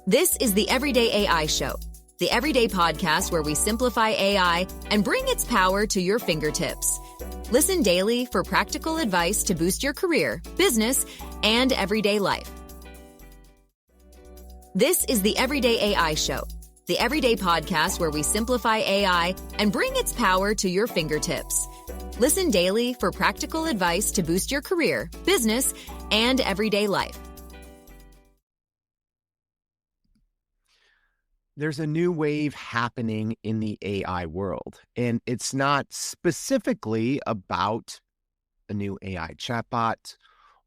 This is the Everyday AI Show, the everyday podcast where we simplify AI and bring its power to your fingertips. Listen daily for practical advice to boost your career, business, and everyday life. This is the Everyday AI Show, the everyday podcast where we simplify AI and bring its power to your fingertips. Listen daily for practical advice to boost your career, business, and everyday life. There's a new wave happening in the AI world, and it's not specifically about a new AI chatbot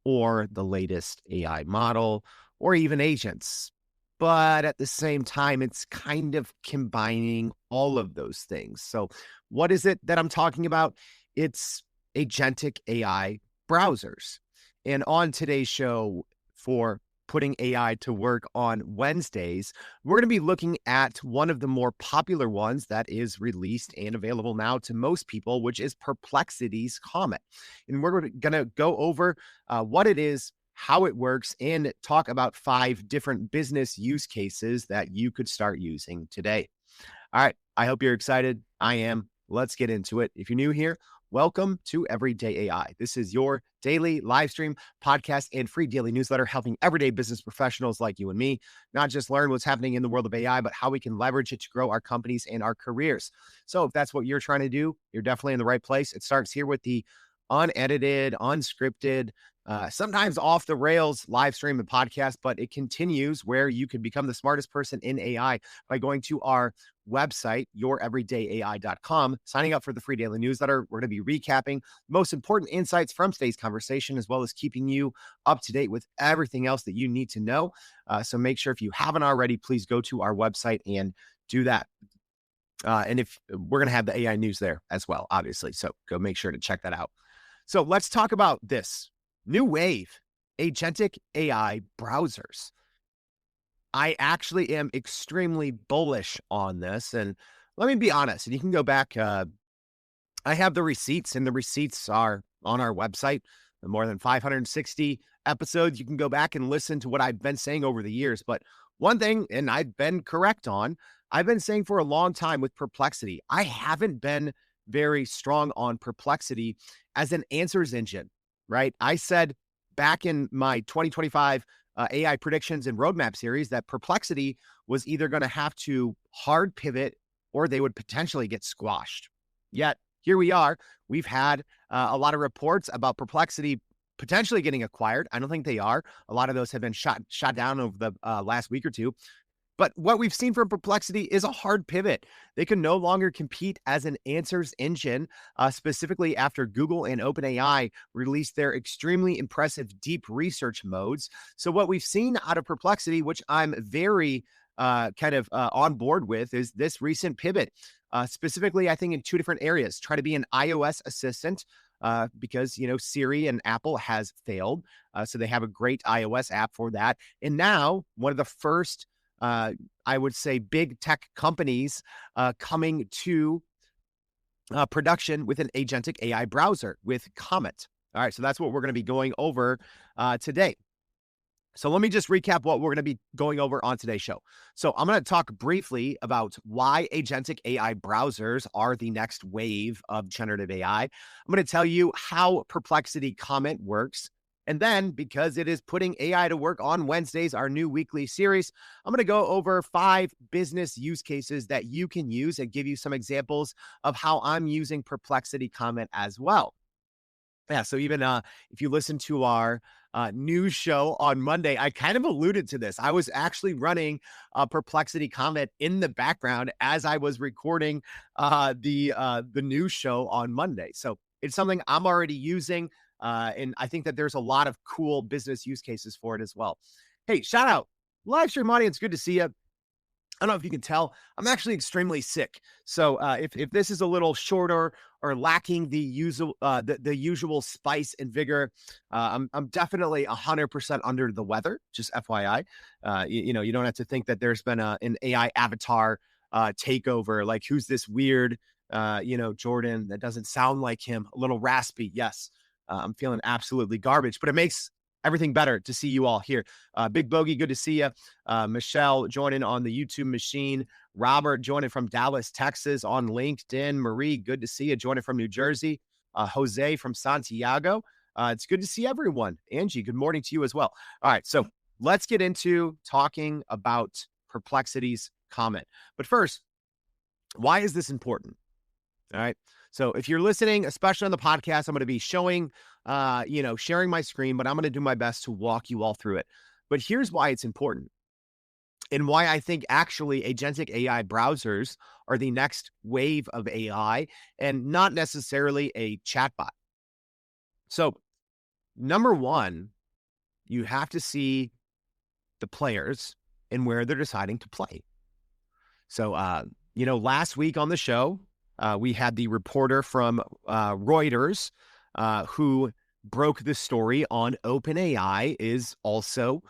or the latest AI model or even agents. But at the same time, it's kind of combining all of those things. So what is it that I'm talking about? It's Agentic AI Browsers. And on today's show, for putting AI to work on Wednesdays, we're going to be looking at one of the more popular ones that is released and available now to most people, which is Perplexity's Comet. And we're going to go over what it is, how it works, and talk about 5 different business use cases that you could start using today. All right, I hope you're excited. I am. Let's get into it. If you're new here, welcome to Everyday AI. This is your daily live stream, podcast, and free daily newsletter helping everyday business professionals like you and me not just learn what's happening in the world of AI, but how we can leverage it to grow our companies and our careers. So if that's what you're trying to do, you're definitely in the right place. It starts here with the unedited, unscripted, sometimes off the rails live stream and podcast, but it continues where you can become the smartest person in AI by going to our website, youreverydayai.com, signing up for the free daily newsletter. We're going to be recapping most important insights from today's conversation, as well as keeping you up to date with everything else that you need to know. So make sure, if you haven't already, please go to our website and do that. And if we're going to have the AI news there as well, obviously. So go make sure to check that out. So let's talk about this new wave, Agentic AI Browsers. I actually am extremely bullish on this. And let me be honest, and you can go back. I have the receipts, and the receipts are on our website. More than 560 episodes. You can go back and listen to what I've been saying over the years. But one thing, and I've been correct on, I've been saying for a long time with Perplexity, I haven't been very strong on Perplexity as an answers engine, right? I said back in my 2025 AI predictions and roadmap series that Perplexity was either going to have to hard pivot or they would potentially get squashed. Yet here we are. We've had a lot of reports about Perplexity potentially getting acquired. I don't think they are. A lot of those have been shot down over the last week or two. But what we've seen from Perplexity is a hard pivot. They can no longer compete as an answers engine, specifically after Google and OpenAI released their extremely impressive deep research modes. So what we've seen out of Perplexity, which I'm very on board with, is this recent pivot. Specifically, I think in 2 different areas. Try to be an iOS assistant, because, Siri and Apple has failed. So they have a great iOS app for that. And now one of the first I would say big tech companies coming to production with an agentic AI browser with Comet. All right, so that's what we're going to be going over today. So let me just recap what we're going to be going over on today's show. So I'm going to talk briefly about why agentic AI browsers are the next wave of generative AI. I'm going to tell you how Perplexity Comet works. And then, because it is putting AI to work on Wednesdays, our new weekly series, I'm going to go over 5 business use cases that you can use and give you some examples of how I'm using Perplexity Comet as well. Yeah, so even if you listen to our news show on Monday, I kind of alluded to this. I was actually running Perplexity Comet in the background as I was recording the news show on Monday. So it's something I'm already using. And I think that there's a lot of cool business use cases for it as well. Hey, shout out, live stream audience. Good to see you. I don't know if you can tell, I'm actually extremely sick. So if this is a little shorter or lacking the usual spice and vigor, I'm definitely 100% under the weather. Just FYI, you don't have to think that there's been an AI avatar takeover. Like, who's this weird, Jordan that doesn't sound like him? A little raspy. Yes, I'm feeling absolutely garbage, but it makes everything better to see you all here. Big Bogey, good to see you. Michelle joining on the YouTube machine. Robert joining from Dallas, Texas on LinkedIn. Marie, good to see you. Joining from New Jersey. Jose from Santiago. It's good to see everyone. Angie, good morning to you as well. All right, so let's get into talking about Perplexity's Comet. But first, why is this important? All right. So if you're listening, especially on the podcast, I'm going to be showing, sharing my screen, but I'm going to do my best to walk you all through it. But here's why it's important and why I think actually agentic AI browsers are the next wave of AI and not necessarily a chatbot. So number one, you have to see the players and where they're deciding to play. So, last week on the show, we had the reporter from Reuters who broke the story on OpenAI is also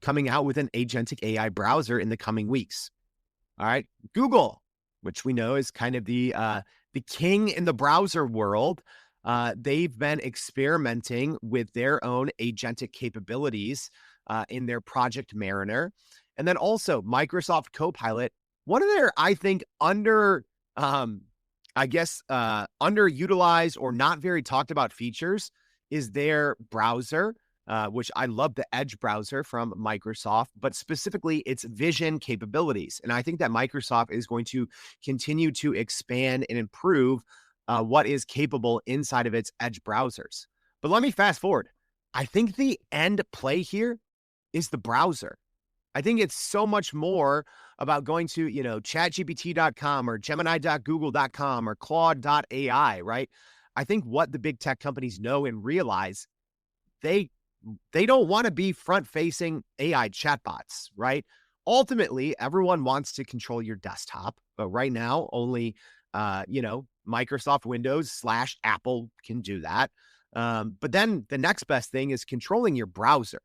coming out with an agentic AI browser in the coming weeks. All right. Google, which we know is kind of the king in the browser world, they've been experimenting with their own agentic capabilities in their Project Mariner. And then also Microsoft Copilot, one of their, I think, underutilized or not very talked about features is their browser, which I love, the Edge browser from Microsoft, but specifically its vision capabilities. And I think that Microsoft is going to continue to expand and improve what is capable inside of its Edge browsers. But let me fast forward. I think the end play here is the browser. I think it's so much more about going to, chatgpt.com or gemini.google.com or claude.ai, right? I think what the big tech companies know and realize, they don't want to be front-facing AI chatbots, right? Ultimately, everyone wants to control your desktop, but right now only, Microsoft Windows / Apple can do that. But then the next best thing is controlling your browser.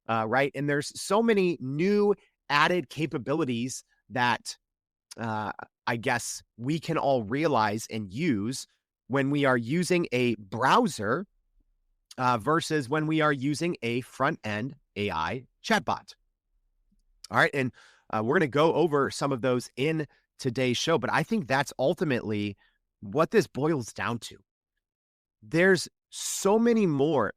Right. And there's so many new added capabilities that I guess we can all realize and use when we are using a browser versus when we are using a front end AI chatbot. All right. And we're going to go over some of those in today's show, but I think that's ultimately what this boils down to. There's so many more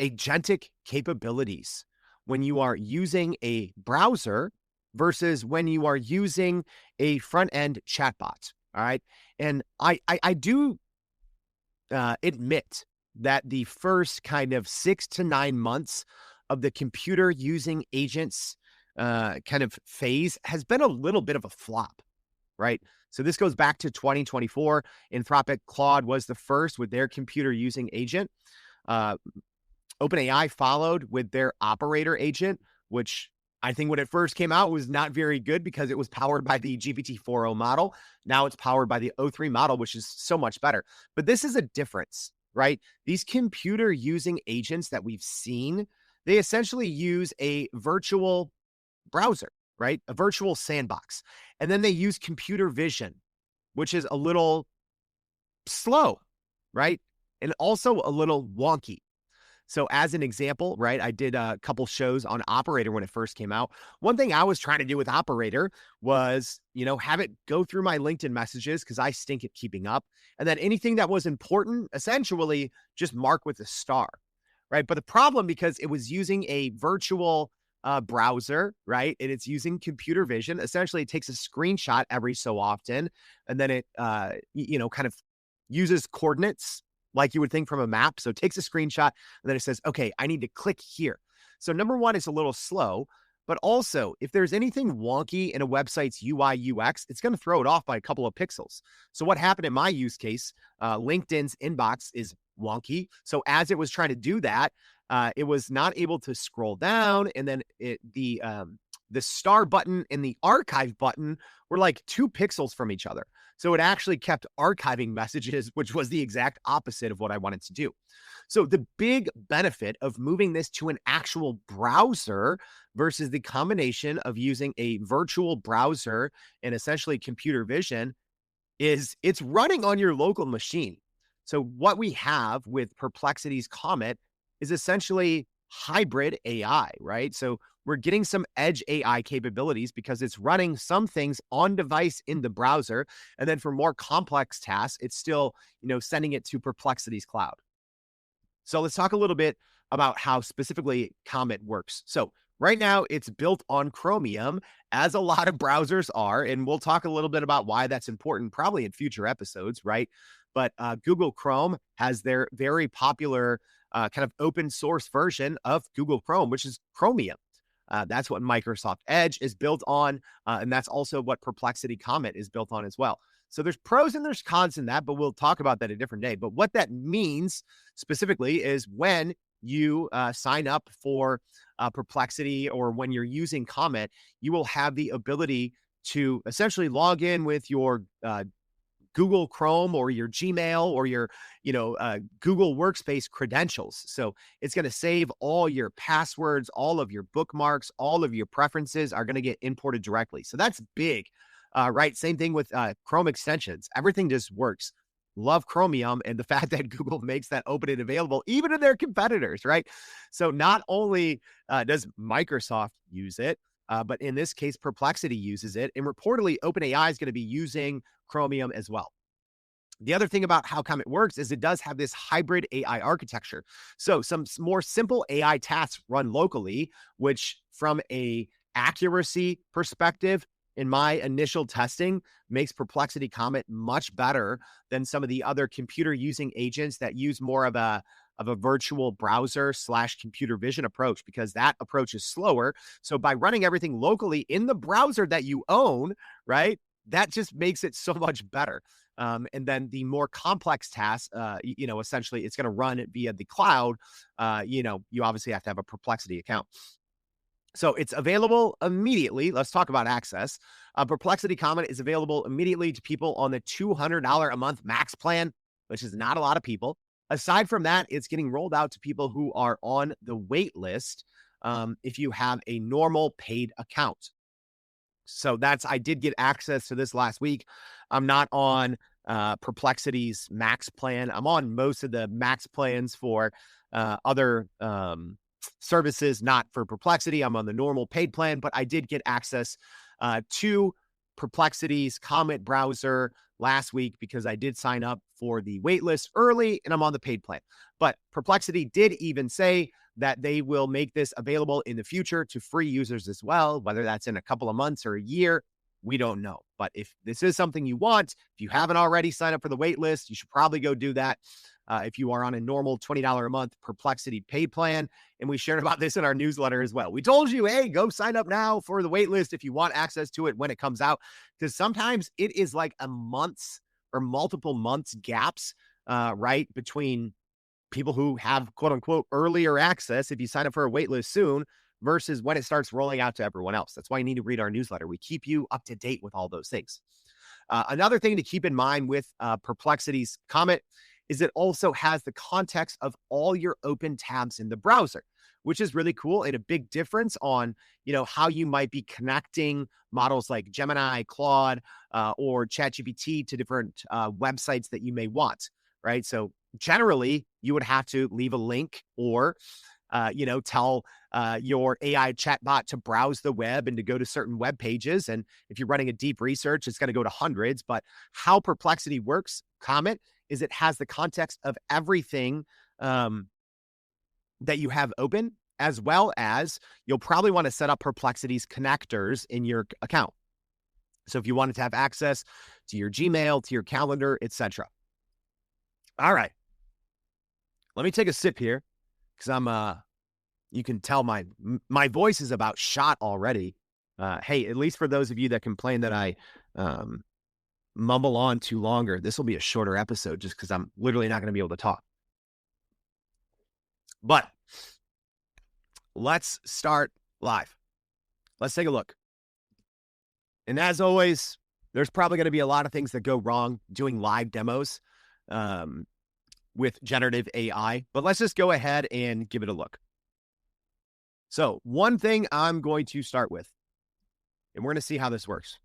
agentic capabilities when you are using a browser versus when you are using a front-end chatbot. All right. And I do admit that the first kind of 6 to 9 months of the computer using agents kind of phase has been a little bit of a flop, right? So this goes back to 2024. Anthropic Claude was the first with their computer using agent. OpenAI followed with their operator agent, which I think when it first came out was not very good because it was powered by the GPT-4o model. Now it's powered by the O3 model, which is so much better. But this is a difference, right? These computer using agents that we've seen, they essentially use a virtual browser, right? A virtual sandbox. And then they use computer vision, which is a little slow, right? And also a little wonky. So as an example, right, I did a couple shows on Operator when it first came out. One thing I was trying to do with Operator was, have it go through my LinkedIn messages because I stink at keeping up. And then anything that was important, essentially just mark with a star, right? But the problem, because it was using a virtual browser, right, and it's using computer vision, essentially it takes a screenshot every so often, and then it, kind of uses coordinates like you would think from a map. So it takes a screenshot and then it says, okay, I need to click here. So number one, it's a little slow, but also if there's anything wonky in a website's UI UX, it's going to throw it off by a couple of pixels. So what happened in my use case, LinkedIn's inbox is wonky. So as it was trying to do that, it was not able to scroll down. And then the star button and the archive button were like 2 pixels from each other. So it actually kept archiving messages, which was the exact opposite of what I wanted to do. So the big benefit of moving this to an actual browser versus the combination of using a virtual browser and essentially computer vision is it's running on your local machine. So what we have with Perplexity's Comet is essentially hybrid AI, right? So we're getting some edge AI capabilities because it's running some things on device in the browser. And then for more complex tasks, it's still, sending it to Perplexity's cloud. So let's talk a little bit about how specifically Comet works. So right now it's built on Chromium, as a lot of browsers are, and we'll talk a little bit about why that's important probably in future episodes, right? But Google Chrome has their very popular kind of open source version of Google Chrome, which is Chromium. That's what Microsoft Edge is built on, and that's also what Perplexity Comet is built on as well. So there's pros and there's cons in that, but we'll talk about that a different day. But what that means specifically is when you sign up for Perplexity or when you're using Comet, you will have the ability to essentially log in with your Google Chrome or your Gmail or your, Google Workspace credentials. So it's going to save all your passwords, all of your bookmarks, all of your preferences are going to get imported directly. So that's big, right? Same thing with Chrome extensions. Everything just works. Love Chromium and the fact that Google makes that open and available, even to their competitors, right? So not only does Microsoft use it, but in this case, Perplexity uses it. And reportedly, OpenAI is going to be using Chromium as well. The other thing about how Comet works is it does have this hybrid AI architecture. So some more simple AI tasks run locally, which from a accuracy perspective, in my initial testing, makes Perplexity Comet much better than some of the other computer using agents that use more of a virtual browser / computer vision approach, because that approach is slower. So by running everything locally in the browser that you own, right, that just makes it so much better. And then the more complex tasks, essentially it's going to run it via the cloud. You obviously have to have a Perplexity account. So it's available immediately. Let's talk about access. Perplexity Comet is available immediately to people on the $200 a month max plan, which is not a lot of people. Aside from that, it's getting rolled out to people who are on the wait list if you have a normal paid account. So I did get access to this last week. I'm not on Perplexity's max plan. I'm on most of the max plans for other services, not for Perplexity. I'm on the normal paid plan, but I did get access to Perplexity's Comet browser last week because I did sign up for the waitlist early and I'm on the paid plan. But Perplexity did even say that they will make this available in the future to free users as well, whether that's in a couple of months or a year. We don't know. But if this is something you want, if you haven't already signed up for the waitlist, you should probably go do that. If you are on a normal $20 a month Perplexity paid plan. And we shared about this in our newsletter as well. We told you, hey, go sign up now for the waitlist if you want access to it when it comes out, because sometimes it is like a month's or multiple months gaps, right, between people who have quote unquote earlier access if you sign up for a waitlist soon versus when it starts rolling out to everyone else. That's why you need to read our newsletter. We keep you up to date with all those things. Another thing to keep in mind with Perplexity's Comet is it also has the context of all your open tabs in the browser, which is really cool and a big difference on, how you might be connecting models like Gemini, Claude, or ChatGPT to different websites that you may want, right? So generally, you would have to leave a link or tell your AI chatbot to browse the web and to go to certain web pages. And if you're running a deep research, it's going to go to hundreds. But how Perplexity works, Comet, is it has the context of everything that you have open, as well as you'll probably want to set up Perplexity's connectors in your account. So if you wanted to have access to your Gmail, to your calendar, etc. All right. Let me take a sip here because you can tell my voice is about shot already. Hey, at least for those of you that complain that I mumble on too longer, this will be a shorter episode just because I'm literally not going to be able to talk. But let's start live. Let's take a look. And as always, there's probably going to be a lot of things that go wrong doing live demos with generative AI, but let's just go ahead and give it a look. So one thing I'm going to start with, and we're going to see how this works.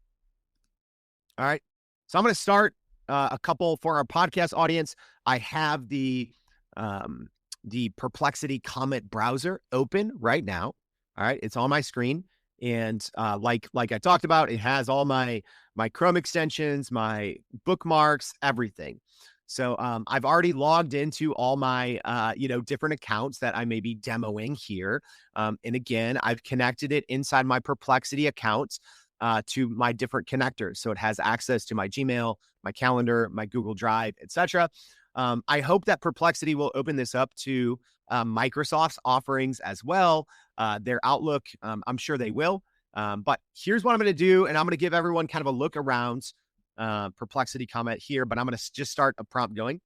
All right. So I'm going to start a couple for our podcast audience. I have the the Perplexity Comet browser open right now. All right, it's on my screen. And like I talked about, it has all my Chrome extensions, my bookmarks, everything. So I've already logged into all my different accounts that I may be demoing here. And again, I've connected it inside my Perplexity account to my different connectors. So it has access to my Gmail, my calendar, my Google Drive, etc. I hope that Perplexity will open this up to Microsoft's offerings as well. Their Outlook, I'm sure they will. But here's what I'm going to do, and I'm going to give everyone kind of a look around Perplexity Comet here, but I'm going to just start a prompt going.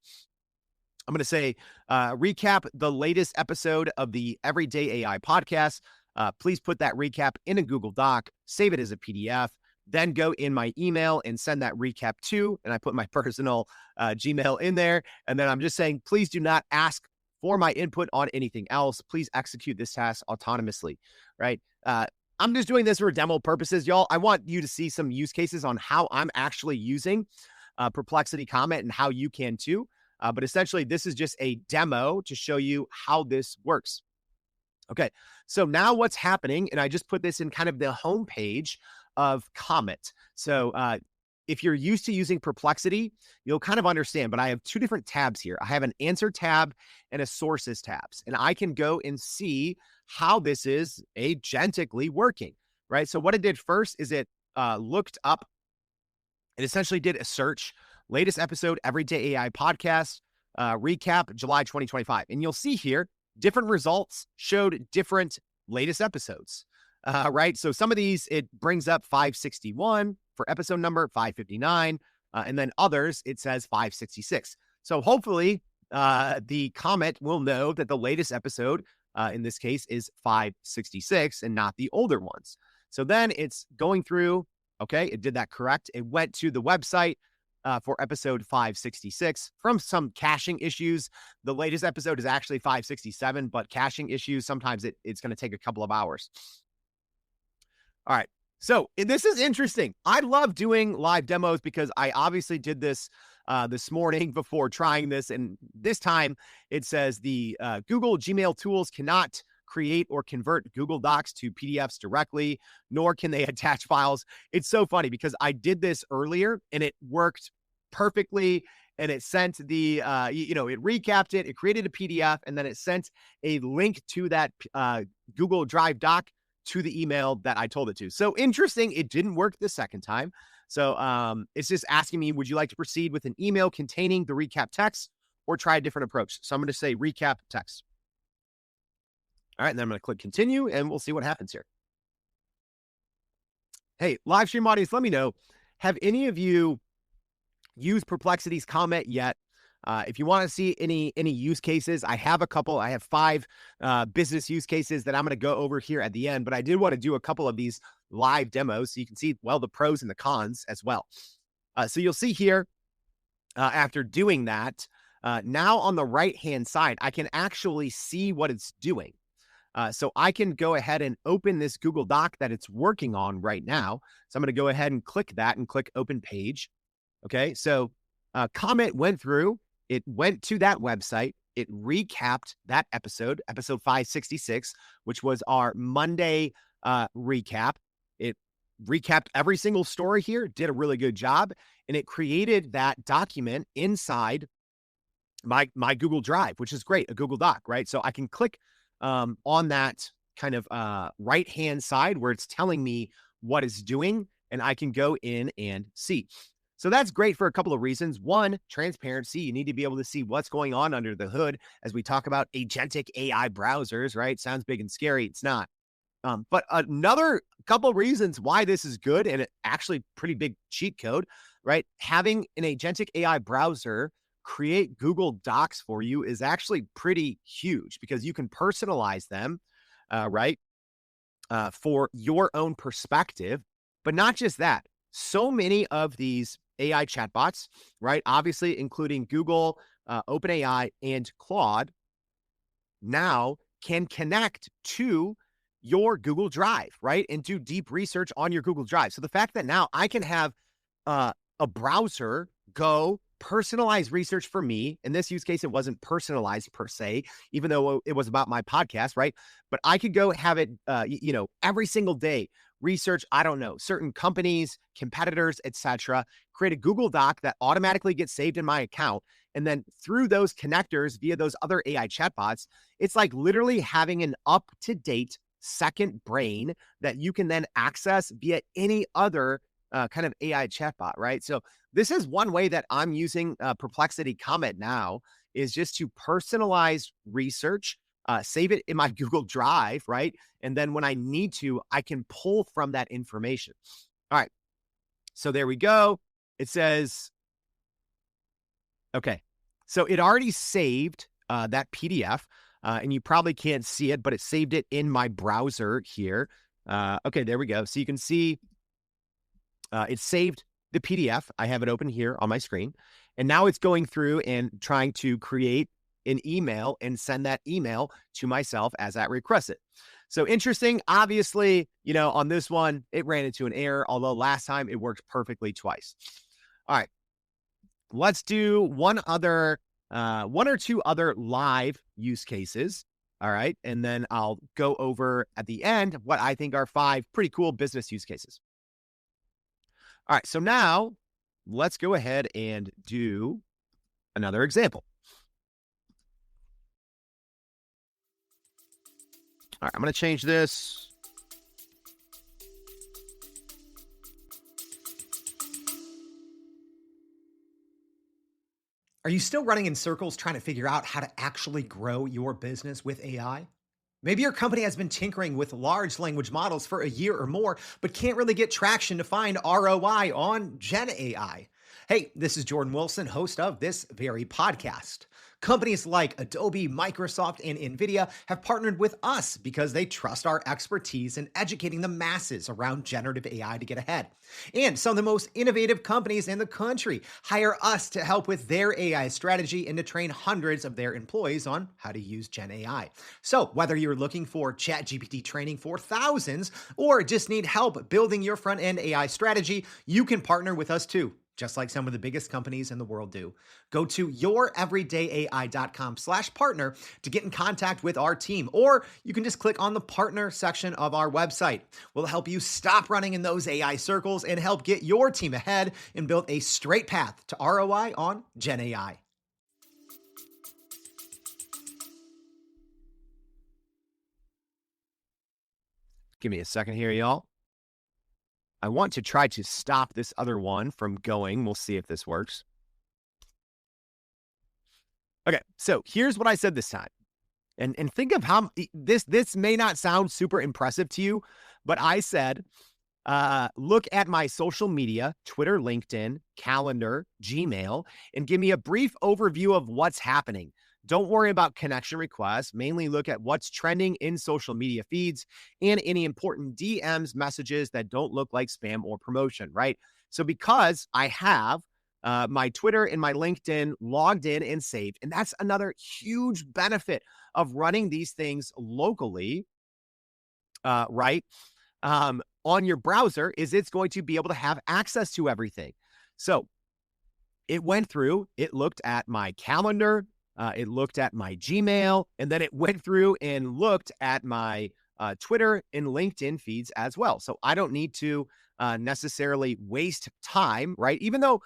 I'm going to say, recap the latest episode of the Everyday AI podcast. Please put that recap in a Google Doc, save it as a PDF, then go in my email and send that recap to, and I put my personal Gmail in there. And then I'm just saying, please do not ask for my input on anything else. Please execute this task autonomously, right? I'm just doing this for demo purposes, y'all. I want you to see some use cases on how I'm actually using Perplexity Comet and how you can too. But essentially, this is just a demo to show you how this works. Okay, so now what's happening, and I just put this in kind of the homepage of Comet. So if you're used to using Perplexity, you'll kind of understand, but I have two different tabs here. I have an answer tab and a sources tabs, and I can go and see how this is agentically working, right? So what it did first is it looked up, it essentially did a search, latest episode, Everyday AI podcast, recap, July 2025. And you'll see here, different results showed different latest episodes, right? So some of these, it brings up 561 for episode number, 559, and then others, it says 566. So hopefully the Comet will know that the latest episode, in this case, is 566 and not the older ones. So then it's going through, okay, it did that correct. It went to the website for episode 566 from some caching issues. The latest episode is actually 567, but caching issues, sometimes it's going to take a couple of hours. All right. So this is interesting. I love doing live demos because I obviously did this this morning before trying this. And this time it says the Google Gmail tools cannot create or convert Google Docs to PDFs directly, nor can they attach files. It's so funny because I did this earlier and it worked perfectly. And it sent the, it recapped it, it created a PDF, and then it sent a link to that Google Drive doc to the email that I told it to. So interesting. It didn't work the second time. So it's just asking me, would you like to proceed with an email containing the recap text or try a different approach? So I'm going to say recap text. All right. And then I'm going to click continue and we'll see what happens here. Hey, live stream audience, let me know. Have any of you used Perplexity's Comet yet? If you want to see any use cases, I have a couple. I have 5 business use cases that I'm going to go over here at the end, but I did want to do a couple of these live demos so you can see, well, the pros and the cons as well. So you'll see here, after doing that, now on the right-hand side, I can actually see what it's doing. So I can go ahead and open this Google Doc that it's working on right now. So I'm going to go ahead and click that and click open page. Okay, so Comet went through, it went to that website, it recapped that episode 566, which was our Monday recap. It recapped every single story here, did a really good job, and it created that document inside my Google Drive, which is great, a Google Doc, right? So I can click on that kind of right-hand side where it's telling me what it's doing, and I can go in and see. So that's great for a couple of reasons. One, transparency. You need to be able to see what's going on under the hood as we talk about agentic AI browsers, right? Sounds big and scary. It's not. But another couple of reasons why this is good, and actually pretty big cheat code, right? Having an agentic AI browser create Google Docs for you is actually pretty huge because you can personalize them, right? For your own perspective. But not just that. So many of these AI chatbots, right? Obviously, including Google, OpenAI, and Claude, now can connect to your Google Drive, right? And do deep research on your Google Drive. So the fact that now I can have a browser go personalized research for me. In this use case, it wasn't personalized per se, even though it was about my podcast, right? But I could go have it, every single day, research, I don't know, certain companies, competitors, etc. Create a Google Doc that automatically gets saved in my account. And then through those connectors via those other AI chatbots, it's like literally having an up-to-date second brain that you can then access via any other kind of AI chatbot, right? So this is one way that I'm using Perplexity Comet now, is just to personalize research, save it in my Google Drive, right? And then when I need to, I can pull from that information. All right. So there we go. It says, okay, so it already saved that PDF, and you probably can't see it, but it saved it in my browser here. Okay, there we go. So you can see it saved the PDF. I have it open here on my screen. And now it's going through and trying to create an email and send that email to myself as I request it. So interesting. Obviously, on this one, it ran into an error, although last time it worked perfectly twice. All right. Let's do one or two other live use cases. All right. And then I'll go over at the end what I think are 5 pretty cool business use cases. All right, so now let's go ahead and do another example. All right, I'm going to change this. Are you still running in circles trying to figure out how to actually grow your business with AI? Maybe your company has been tinkering with large language models for a year or more, but can't really get traction to find ROI on GenAI. Hey, this is Jordan Wilson, host of this very podcast. Companies like Adobe, Microsoft, and NVIDIA have partnered with us because they trust our expertise in educating the masses around generative AI to get ahead. And some of the most innovative companies in the country hire us to help with their AI strategy and to train hundreds of their employees on how to use GenAI. So whether you're looking for ChatGPT training for thousands or just need help building your front-end AI strategy, you can partner with us too, just like some of the biggest companies in the world do. Go to youreverydayai.com/partner to get in contact with our team, or you can just click on the partner section of our website. We'll help you stop running in those AI circles and help get your team ahead and build a straight path to ROI on GenAI. Give me a second here, y'all. I want to try to stop this other one from going. We'll see if this works. Okay, so here's what I said this time. And think of how this may not sound super impressive to you, but I said, look at my social media, Twitter, LinkedIn, calendar, Gmail, and give me a brief overview of what's happening. Don't worry about connection requests. Mainly look at what's trending in social media feeds and any important DMs, messages that don't look like spam or promotion, right? So because I have my Twitter and my LinkedIn logged in and saved, and that's another huge benefit of running these things locally, right? On your browser, is it's going to be able to have access to everything. So it went through, it looked at my calendar, it looked at my Gmail, and then it went through and looked at my Twitter and LinkedIn feeds as well. So I don't need to necessarily waste time, right? Even though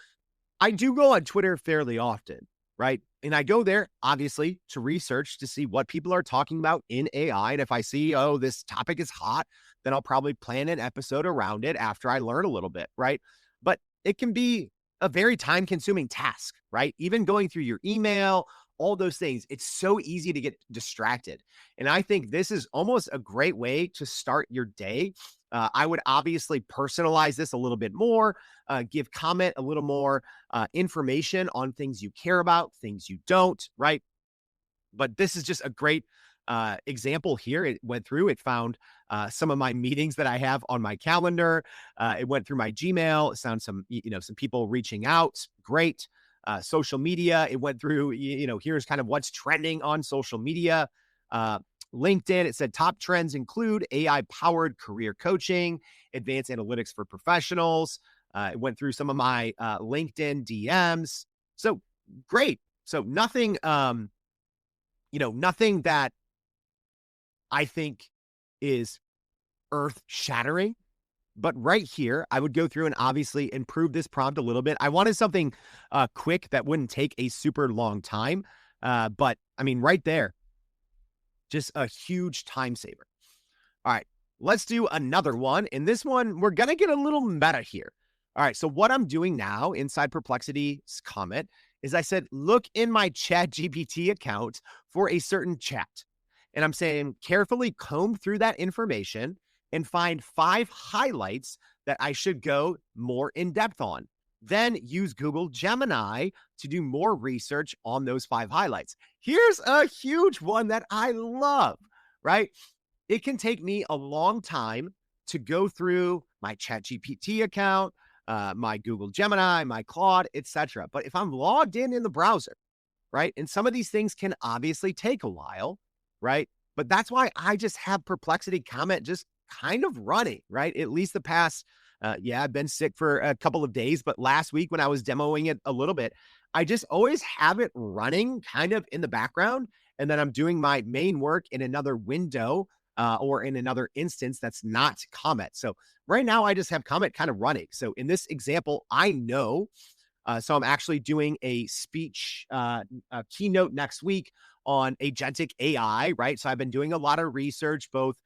I do go on Twitter fairly often, right? And I go there, obviously, to research to see what people are talking about in AI. And if I see, oh, this topic is hot, then I'll probably plan an episode around it after I learn a little bit, right? But it can be a very time-consuming task, right? Even going through your email, all those things, it's so easy to get distracted. And I think this is almost a great way to start your day. I would obviously personalize this a little bit more, give Comet a little more information on things you care about, things you don't, right? But this is just a great example here. It went through, it found some of my meetings that I have on my calendar. It went through my Gmail. It found some people reaching out. Great. Social media. It went through, here's kind of what's trending on social media. LinkedIn, it said top trends include AI-powered career coaching, advanced analytics for professionals. It went through some of my LinkedIn DMs. So great. So nothing, nothing that I think is earth shattering. But right here, I would go through and obviously improve this prompt a little bit. I wanted something quick that wouldn't take a super long time. But I mean, right there, just a huge time saver. All right, let's do another one. In this one, we're going to get a little meta here. All right, so what I'm doing now inside Perplexity Comet is I said, look in my ChatGPT account for a certain chat. And I'm saying carefully comb through that information and find 5 highlights that I should go more in depth on. Then use Google Gemini to do more research on those 5 highlights. Here's a huge one that I love, right? It can take me a long time to go through my ChatGPT account, my Google Gemini, my Claude, etc. But if I'm logged in the browser, right, and some of these things can obviously take a while, right? But that's why I just have Perplexity Comet just kind of running, right? At least the past, I've been sick for a couple of days, but last week when I was demoing it a little bit, I just always have it running kind of in the background. And then I'm doing my main work in another window or in another instance that's not Comet. So right now I just have Comet kind of running. So in this example, I know, so I'm actually doing a speech keynote next week on agentic AI, right? So I've been doing a lot of research, both,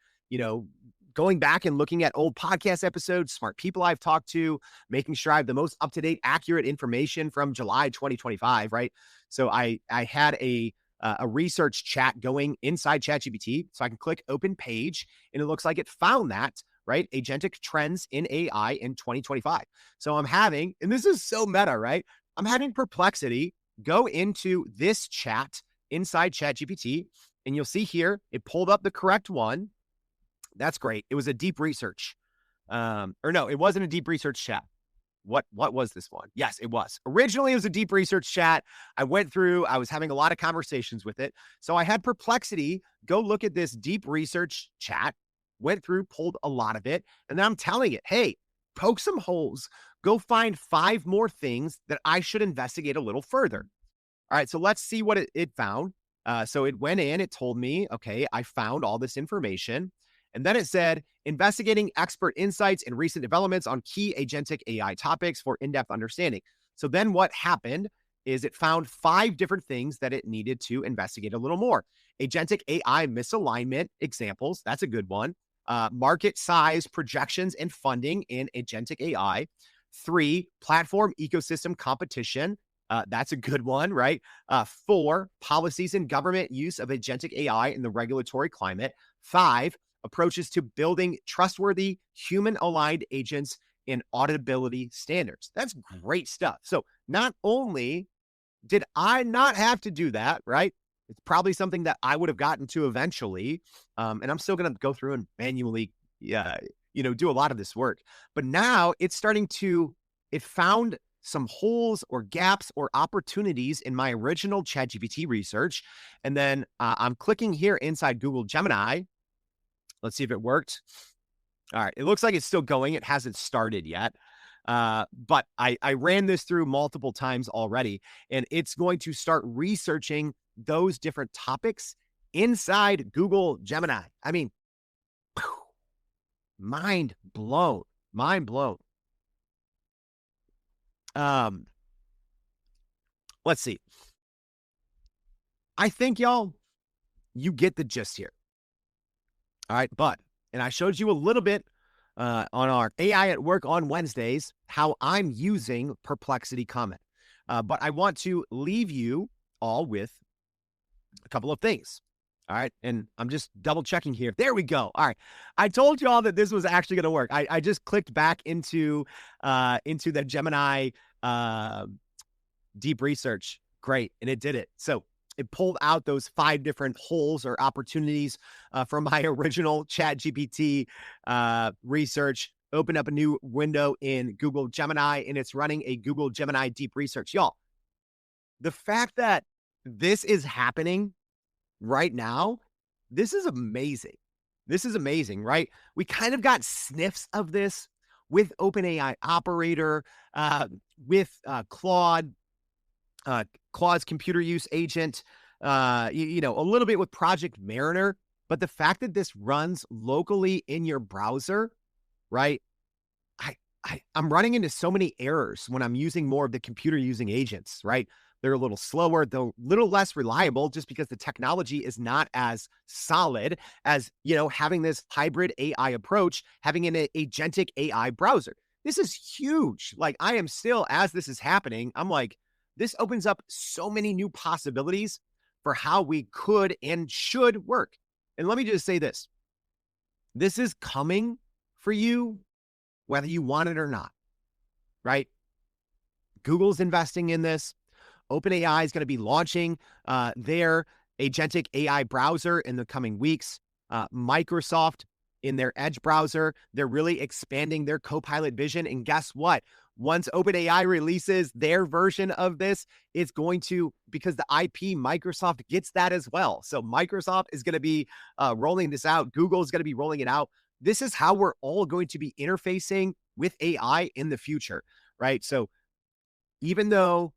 going back and looking at old podcast episodes, smart people I've talked to, making sure I have the most up-to-date, accurate information from July 2025, right? So I had a research chat going inside ChatGPT, so I can click open page, and it looks like it found that, right? Agentic trends in AI in 2025. So I'm having, and this is so meta, right? I'm having Perplexity go into this chat inside ChatGPT, and you'll see here, it pulled up the correct one. That's great. It was a deep research. Or no, it wasn't a deep research chat. What was this one? Yes, it was. Originally, it was a deep research chat. I went through, I was having a lot of conversations with it. So I had Perplexity go look at this deep research chat, went through, pulled a lot of it. And then I'm telling it, hey, poke some holes, go find 5 more things that I should investigate a little further. All right, so let's see what it found. So it went in, it told me, okay, I found all this information. And then it said, investigating expert insights and recent developments on key agentic AI topics for in-depth understanding. So then what happened is it found 5 different things that it needed to investigate a little more. Agentic AI misalignment examples, that's a good one. Market size projections and funding in agentic AI. 3, platform ecosystem competition. That's a good one, right? 4, policies and government use of agentic AI in the regulatory climate. 5, approaches to building trustworthy human-aligned agents and auditability standards. That's great stuff. So not only did I not have to do that, right? It's probably something that I would have gotten to eventually. And I'm still going to go through and manually, do a lot of this work. But now it's starting to, it found some holes or gaps or opportunities in my original ChatGPT research. And then I'm clicking here inside Google Gemini. Let's see if it worked. All right. It looks like it's still going. It hasn't started yet. But I ran this through multiple times already, and it's going to start researching those different topics inside Google Gemini. I mean, mind blown. Let's see. I think y'all, you get the gist here. All right, and I showed you a little bit on our AI at Work on Wednesdays, how I'm using Perplexity Comet. But I want to leave you all with a couple of things. All right, and I'm just double checking here. There we go. All right, I told you all that this was actually going to work. I just clicked back into the Gemini deep research. Great, and it did it. So it pulled out those 5 different holes or opportunities from my original ChatGPT research, opened up a new window in Google Gemini, and it's running a Google Gemini deep research. Y'all, the fact that this is happening right now, this is amazing. This is amazing, right? We kind of got sniffs of this with OpenAI Operator, with Claude, Claude's computer use agent, a little bit with Project Mariner. But the fact that this runs locally in your browser, right? I'm running into so many errors when I'm using more of the computer using agents, right? They're a little slower, they're a little less reliable just because the technology is not as solid as, having this hybrid AI approach, having an agentic AI browser. This is huge. Like, I am still, as this is happening, I'm like, this opens up so many new possibilities for how we could and should work. And let me just say this is coming for you, whether you want it or not, right? Google's investing in this. OpenAI is going to be launching their agentic AI browser in the coming weeks. Microsoft, in their Edge browser, they're really expanding their Copilot vision. And guess what? Once OpenAI releases their version of this, it's going to, because the IP, Microsoft gets that as well. So Microsoft is going to be rolling this out. Google is going to be rolling it out. This is how we're all going to be interfacing with AI in the future, right? So even though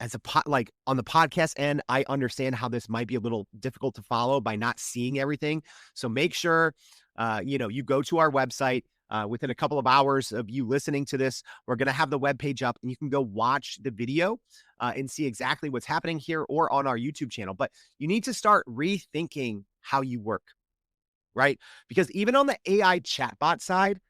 on the podcast end, I understand how this might be a little difficult to follow by not seeing everything. So make sure, you go to our website. Within a couple of hours of you listening to this, we're going to have the webpage up and you can go watch the video and see exactly what's happening here or on our YouTube channel. But you need to start rethinking how you work, right? Because even on the AI chatbot side,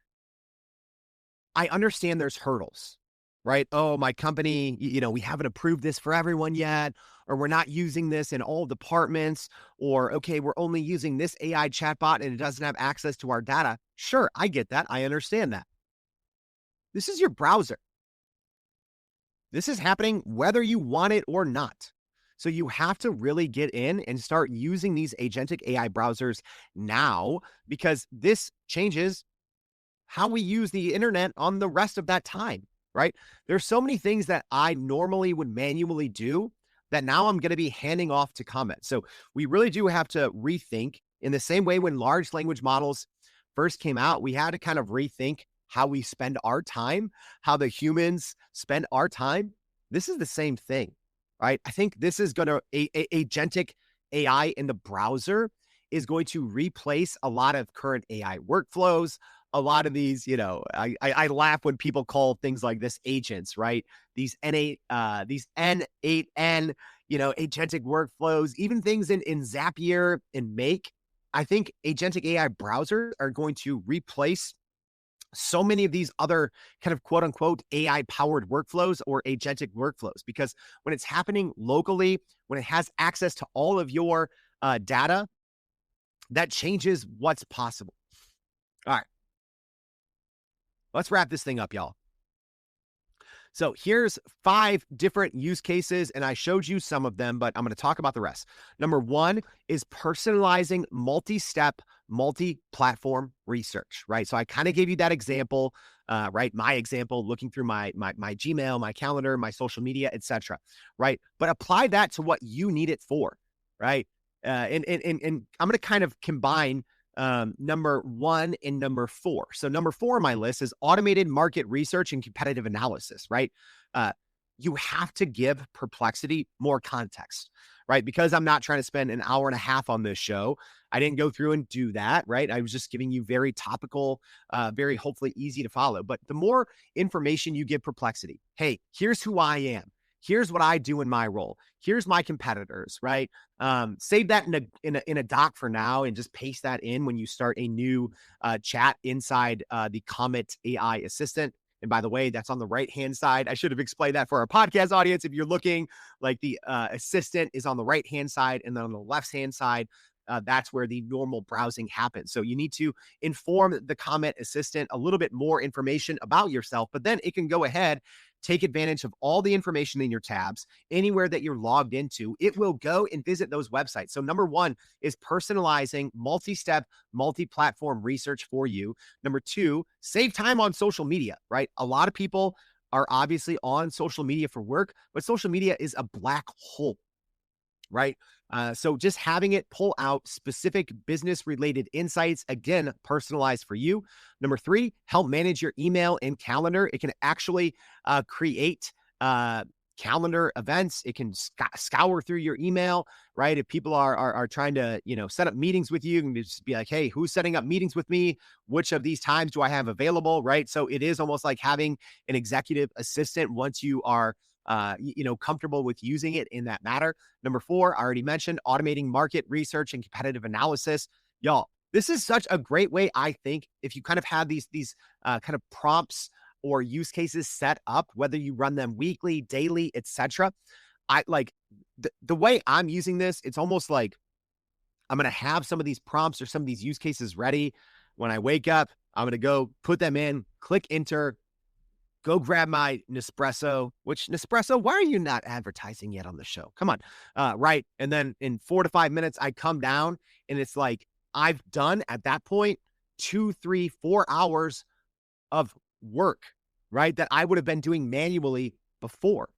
I understand there's hurdles, right? Oh, my company, we haven't approved this for everyone yet, or we're not using this in all departments, or, okay, we're only using this AI chatbot and it doesn't have access to our data. Sure, I get that. I understand that. This is your browser. This is happening whether you want it or not. So you have to really get in and start using these agentic AI browsers now, because this changes how we use the internet on the rest of that time, right? There's so many things that I normally would manually do that now I'm going to be handing off to Comet. So we really do have to rethink, in the same way when large language models first came out, we had to kind of rethink how we spend our time, how the humans spend our time. This is the same thing, right? I think this is going to, agentic AI in the browser is going to replace a lot of current AI workflows. A lot of these, I laugh when people call things like this agents, right? These N8, these N8N, agentic workflows, even things in Zapier and Make. I think agentic AI browsers are going to replace so many of these other kind of quote unquote AI powered workflows or agentic workflows, because when it's happening locally, when it has access to all of your data, that changes what's possible. All right. Let's wrap this thing up, y'all. So here's 5 different use cases, and I showed you some of them, but I'm going to talk about the rest. Number 1 is personalizing multi-step, multi-platform research, right? So I kind of gave you that example, right? My example, looking through my Gmail, my calendar, my social media, etc., right? But apply that to what you need it for, right? And I'm going to kind of combine number 1 and number 4. So number 4 on my list is automated market research and competitive analysis, right? You have to give Perplexity more context, right? Because I'm not trying to spend an hour and a half on this show. I didn't go through and do that, right? I was just giving you very topical, very hopefully easy to follow. But the more information you give Perplexity, hey, here's who I am. Here's what I do in my role. Here's my competitors, right? Save that in a doc for now and just paste that in when you start a new chat inside the Comet AI assistant. And by the way, that's on the right-hand side. I should have explained that for our podcast audience. If you're looking, like, the assistant is on the right-hand side, and then on the left-hand side, that's where the normal browsing happens. So you need to inform the Comet assistant a little bit more information about yourself, but then it can go ahead, take advantage of all the information in your tabs, anywhere that you're logged into. It will go and visit those websites. So number 1 is personalizing multi-step, multi-platform research for you. Number 2, save time on social media, right? A lot of people are obviously on social media for work, but social media is a black hole, right? So just having it pull out specific business related insights, again, personalized for you. Number 3, help manage your email and calendar. It can actually create calendar events. It can scour through your email, right? If people are trying to, set up meetings with you, and just be like, hey, who's setting up meetings with me? Which of these times do I have available, right? So it is almost like having an executive assistant once you are comfortable with using it in that matter. Number 4, I already mentioned automating market research and competitive analysis. Y'all, this is such a great way, I think, if you kind of have these kind of prompts or use cases set up, whether you run them weekly, daily, etc. I like the way I'm using this. It's almost like I'm going to have some of these prompts or some of these use cases ready when I wake up. I'm going to go put them in, click enter, go grab my Nespresso, which Nespresso, why are you not advertising yet on the show? Come on. Right. And then in 4 to 5 minutes, I come down and it's like I've done at that point 2, 3, 4 hours of work, right? That I would have been doing manually before.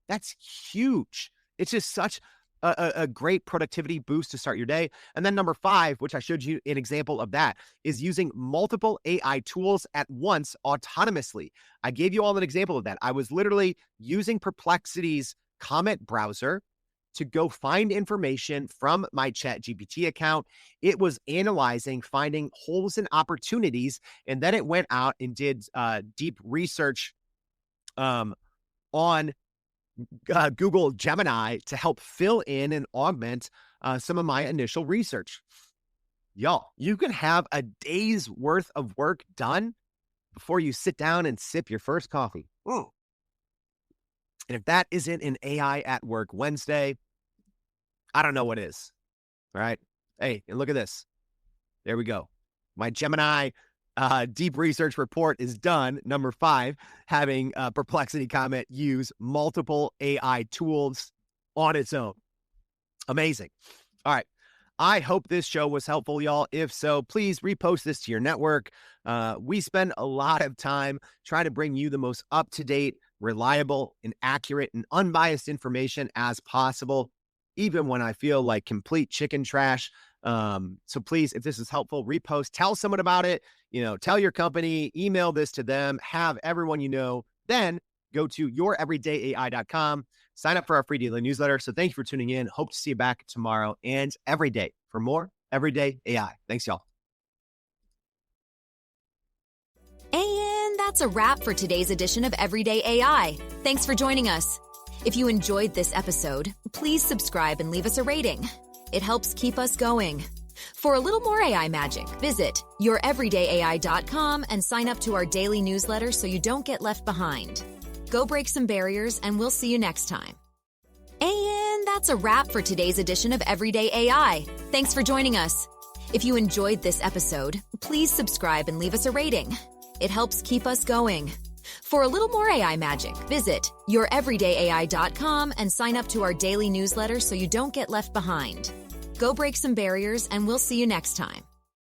That's huge. It's just such a great productivity boost to start your day. And then number 5, which I showed you an example of that, is using multiple AI tools at once autonomously. I gave you all an example of that. I was literally using Perplexity's Comet browser to go find information from my ChatGPT account. It was analyzing, finding holes and opportunities, and then it went out and did deep research on Google Gemini to help fill in and augment some of my initial research. Y'all, you can have a day's worth of work done before you sit down and sip your first coffee. And if that isn't an AI at Work Wednesday, I don't know what is. All right. Hey, and look at this. There we go. My Gemini deep research report is done. Number 5, having Perplexity Comet use multiple AI tools on its own. Amazing. All right. I hope this show was helpful, y'all. If so, please repost this to your network. We spend a lot of time trying to bring you the most up-to-date, reliable, and accurate and unbiased information as possible, even when I feel like complete chicken trash. So please, if this is helpful, repost, tell someone about it, tell your company, email this to them, have everyone then go to youreverydayai.com, sign up for our free daily newsletter. So thank you for tuning in. Hope to see you back tomorrow and every day for more Everyday AI. Thanks, y'all. And that's a wrap for today's edition of Everyday AI. Thanks for joining us. If you enjoyed this episode, please subscribe and leave us a rating. It helps keep us going. For a little more AI magic, visit youreverydayai.com and sign up to our daily newsletter so you don't get left behind. Go break some barriers, and we'll see you next time. And that's a wrap for today's edition of Everyday AI. Thanks for joining us. If you enjoyed this episode, please subscribe and leave us a rating. It helps keep us going. For a little more AI magic, visit youreverydayai.com and sign up to our daily newsletter so you don't get left behind. Go break some barriers, and we'll see you next time.